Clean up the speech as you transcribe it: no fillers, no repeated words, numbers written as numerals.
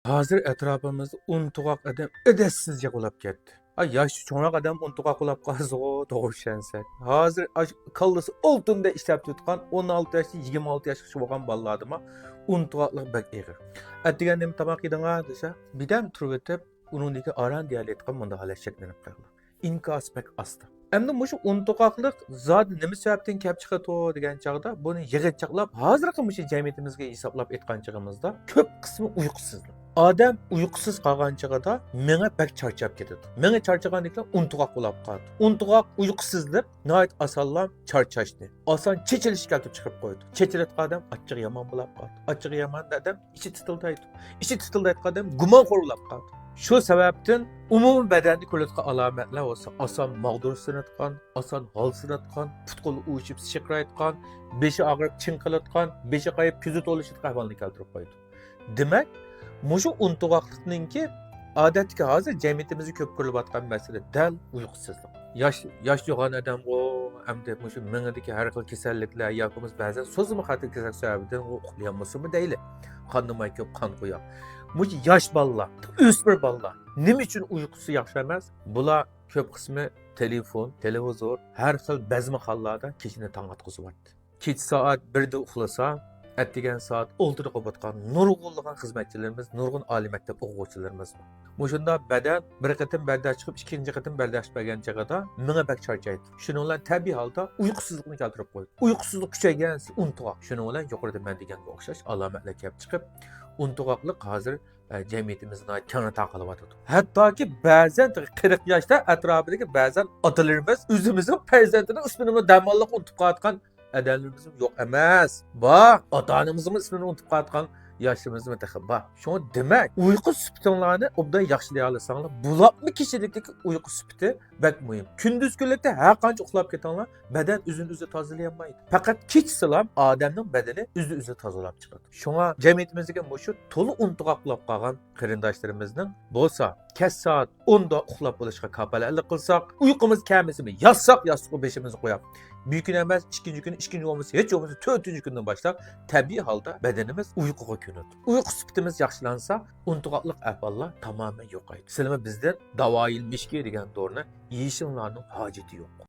Hazır etrafımızda unutugak adam edessizce kulap ketdi. Yaşı çoğunak adam unutugak kulap qalsa o doğuşansa. Hazır kallısı oltunda işlep tutkan 16 yaşlı 26 yaşlı kişi bolgan balalardyma unutugaklyk bek eğir. Atdigenim tamak yedinga desa bidem turup etip unundaki aran diyalektiga munda halat şeklenip qaldy. İnkas bek asta. Endi mushu unutugaklyk zat nima sababdan kep chiqato degan chaqda buni yig'inchaqlab hozirgi mushu jamiyatimizga hisoblab aytgan chaqimizda ko'p qismi uyqusizlik. Adam uyqusiz qolgan chaqda menga bak charchab ketadi. Menga charchaganlikdan unutugak bo'lib qoldi. Unutugak uyqusizlik nihoyat osonlam charchashdi. Oson chechilish kelib chiqib qo'ydi. Chechilayotgan odam achchig'i yomon bo'lib qoldi. Achchig'i yomon odam ichi titildaydi. Ichi titildayotgan odam gumonxo'r bo'lib qoldi. Shu sababdan umumiy badanda ko'rayotgan alomatlar bo'lsa oson mag'dursinatgan, oson holsinatgan, putqul uyushib shiqrayotgan, beshi og'rib chinqilayotgan, beshi qayib ko'zi to'lishayotgan ahvolni keltirib qo'ydi. Demak, mushu untugaklikninki odatga hozir jamiyatimizda ko'p ko'rilayotgan masala dal uyqusizlik. Yosh yo'g'on odam hamda mushu mingidagi har xil kasalliklar yoki ba'zan so'zimi xatir kasallik sababidan uxlayolmasmi deyli. Qonimay ko'p qon qo'yadi. Mushu yosh bolalar, o'smir bolalar nima uchun uyqusi yaxshi emas? Bular ko'p qismi telefon, televizor, har xil bazmi hollarda kechini tong atqizyapti. Kech soat 1 da uxlasa Atdigan saat o'ltirib qolgan nurg'unlagan xizmatchilarimiz, nurg'un oliy maktab o'quvchilarimiz bor. Mushunda badan bir qatim bardash chiqib, ikkinchi qatim bardash bergan chaqada menga bak charchaydi. Shuning bilan tabiiy holda uyqusizlikni keltirib qo'ydi. Uyqusizlik kuchaygan unutug'ak. Shuning bilan yuqorida men deganga o'xshash alomatlar kelib chiqib, unutug'aklik hozir jamiyatimizda keng tarqalyapti. Hattoki ba'zan 40 yoshda atrofidagi ba'zan otalarimiz o'zimizning farzandining ismini damolliq unutib qo'yotgan adamlarimiz yo'q emas. Bak, ota-onamizning ismini unutib qolgan yoshimizmi taxib. Bak, shuni demak, uyqu supatinglarni obdan yaxshilay olsanglar, bularni kishilikdagi uyqu supati bak muhim. Kunduz kunlikda har qancha uxlab ketinglar, badan o'zini-o'zi tozalay olmaydi. Faqat kechsalam odamning badani o'zi-o'zi tozalab chiqadi. Shunga jamiyatimizga mushu to'liq unutug'aqlab qolgan qarindoshlarimizning bo'lsa, kech soat 10 da uxlab olishga kafolatlik qilsak, uyqumiz kamisiga yotsak, yostiqqa beshimizni qo'yib bir gün emas, ikinci gün, ikinci olması, hiç olmasa 4. günden başlar tabiiy holda bedenimiz uyquga ko'nadi. Uyqu sifatimiz yaxshilansa, unutug'aklik ahvollar tamamen yo'qaydi. Sizlar bizdan davoil mishki degan dorini yeyishinglarning hojati yo'q.